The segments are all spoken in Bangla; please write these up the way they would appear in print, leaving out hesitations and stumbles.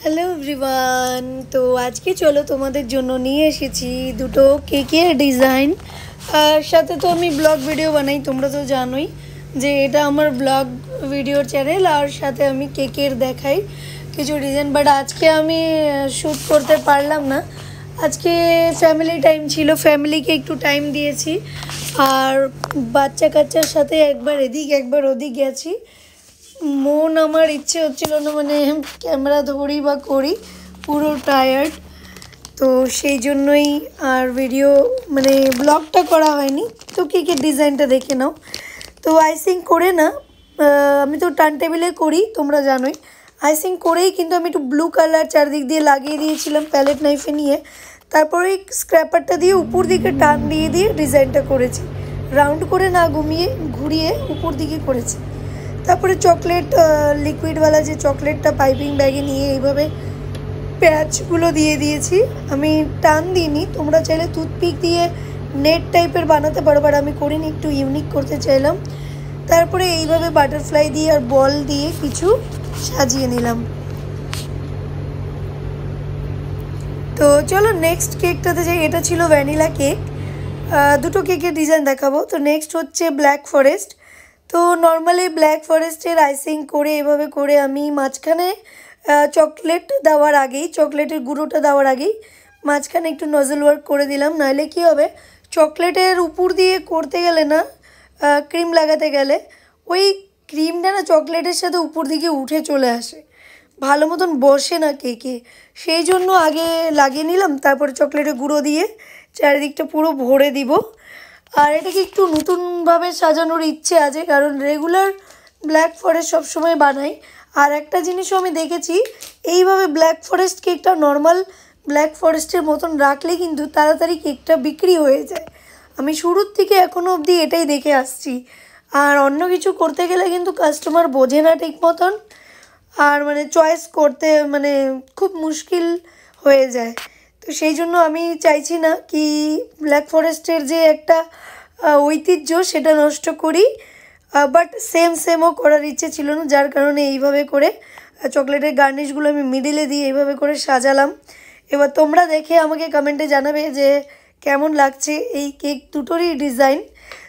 Hello everyone. তো আজকে চলো তোমাদের জন্য নিয়ে এসেছি দুটো কেকের ডিজাইন। আর সাথে তো আমি ব্লগ ভিডিও বানাই, তোমরা তো জানোই যে এটা আমার ব্লগ ভিডিওর চ্যানেল। আর সাথে আমি কেকের দেখাই কিছু ডিজাইন, বাট আজকে আমি শ্যুট করতে পারলাম না। আজকে ফ্যামিলি টাইম ছিল, ফ্যামিলিকে একটু টাইম দিয়েছি। আর বাচ্চা কাচ্চার সাথে একবার এদিক একবার ওদিক গেছি। মন আমার ইচ্ছে হচ্ছিল না মানে ক্যামেরা ধরি বা করি, পুরো টায়ার্ড। তো সেই জন্যই আর ভিডিও মানে ব্লগটা করা হয়নি। তো কেকের ডিজাইনটা দেখে নাও। তো আইসিং করে না, আমি তো টার্ন টেবিলে করি, তোমরা জানোই। আইসিং করেই কিন্তু আমি একটু ব্লু কালার চারদিক দিয়ে লাগিয়ে দিয়েছিলাম প্যালেট নাইফে নিয়ে। তারপরে স্ক্র্যাপারটা দিয়ে উপর দিকে টান দিয়ে দিয়ে ডিজাইনটা করেছি, রাউন্ড করে না ঘুরিয়ে উপর দিকে করেছি। তারপরে চকলেট লিকুইডওয়ালা যে চকলেটটা পাইপিং ব্যাগে নিয়ে এইভাবে প্যাচগুলো দিয়ে দিয়েছি। আমি টান দিইনি, তোমরা চাইলে টুথপিক দিয়ে নেট টাইপের বানাতে পারো, বাট আমি করিনি, একটু ইউনিক করতে চাইলাম। তারপরে এইভাবে বাটারফ্লাই দিয়ে আর বল দিয়ে কিছু সাজিয়ে নিলাম। তো চলো নেক্সট কেকটাতে যাই। এটা ছিল ভ্যানিলা কেক। দুটো কেকের ডিজাইন দেখাবো। তো নেক্সট হচ্ছে ব্ল্যাক ফরেস্ট। তো নর্মালি ব্ল্যাক ফরেস্টের আইসিং করে এভাবে করে আমি মাঝখানে চকলেট দেওয়ার আগেই, চকলেটের গুঁড়োটা দেওয়ার আগেই মাঝখানে একটু নজল ওয়ার্ক করে দিলাম। নাহলে কী হবে, চকলেটের উপর দিয়ে করতে গেলে না, ক্রিম লাগাতে গেলে ওই ক্রিমটা না চকলেটের সাথে উপর দিকে উঠে চলে আসে, ভালো মতন বসে না কেকে। সেই জন্য আগে লাগিয়ে নিলাম, তারপরে চকলেটের গুঁড়ো দিয়ে চারিদিকটা পুরো ভরে দিব। আর এটাকে একটু নতুনভাবে সাজানোর ইচ্ছে আছে, কারণ রেগুলার ব্ল্যাক ফরেস্ট সবসময় বানাই। আর একটা জিনিসও আমি দেখেছি, এইভাবে ব্ল্যাক ফরেস্ট কেকটা নর্মাল ব্ল্যাক ফরেস্টের মতন রাখলে কিন্তু তাড়াতাড়ি কেকটা বিক্রি হয়ে যায়। আমি শুরুর থেকে এখনও অবধি এটাই দেখে আসছি। আর অন্য কিছু করতে গেলে কিন্তু কাস্টমার বোঝে না ঠিক মতন, আর মানে চয়েস করতে মানে খুব মুশকিল হয়ে যায়। তো সেই জন্য আমি চাইছি না কি ব্ল্যাক ফরেস্টের যে একটা ঐতিহ্য সেটা নষ্ট করি, বাট সেমও করার ইচ্ছে ছিল না, যার কারণে এইভাবে করে চকলেটের গার্নিশগুলো আমি মিডিলে দিয়ে এইভাবে করে সাজালাম। এবার তোমরা দেখে আমাকে কমেন্টে জানাবে যে কেমন লাগছে এই কেক দুটোরই ডিজাইন।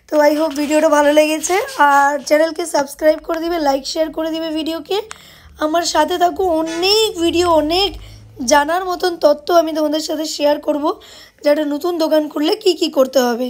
তো আই হোপ ভিডিওটা ভালো লেগেছে। আর চ্যানেলকে সাবস্ক্রাইব করে দিবে, লাইক শেয়ার করে দিবে ভিডিওকে। আমার সাথে থাকো, অনেক ভিডিও, অনেক জানার মতন তথ্য আমি তোমাদের সাথে শেয়ার করব, যারা নতুন দোকান খুললে কি করতে হবে।